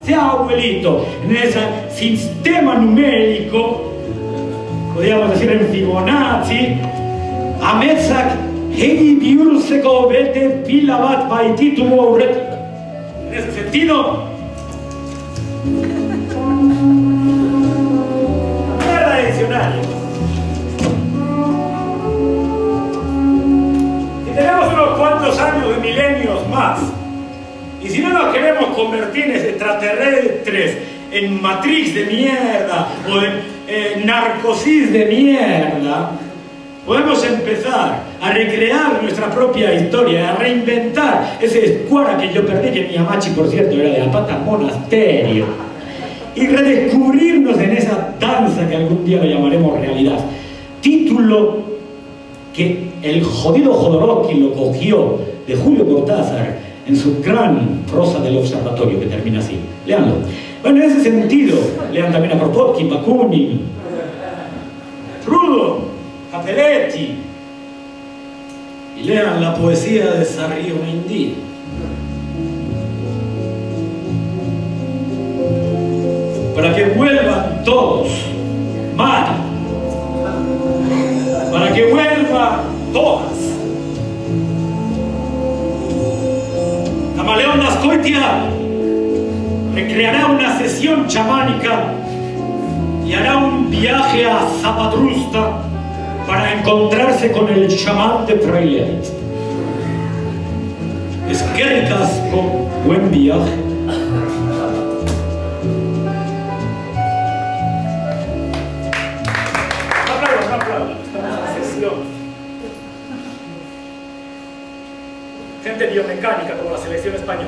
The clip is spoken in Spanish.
Sea abuelito, en ese sistema numérico, podríamos decir en Fibonacci, ametzak hegi bihurtzeko bete pila bat baititugu aurretik. En ese sentido, nada adicional. Si tenemos unos cuantos años de milenios más, y si no nos queremos convertir en extraterrestres, en Matrix de mierda o en narcosis de mierda, podemos empezar a recrear nuestra propia historia, a reinventar ese escuara que yo perdí, que mi amachi, por cierto, era de Apata Monasterio, y redescubrirnos en esa danza que algún día lo llamaremos realidad. Título que el jodido Jodorowsky lo cogió de Julio Cortázar en su gran prosa del observatorio, que termina así. Leanlo. Bueno, en ese sentido, lean también a Kropotkin, Bakunin, Trudeau, Capelletti, y lean la poesía de Sarrio Mendy. Para que vuelvan todos, Mari, para que vuelvan todas. Camaleón Lascoitia recreará una sesión chamánica y hará un viaje a Zapatrusta para encontrarse con el chamán de Freilet. Esquerri Casco, buen viaje. No aplaudan, estamos en una sesión. Gente biomecánica como la selección española.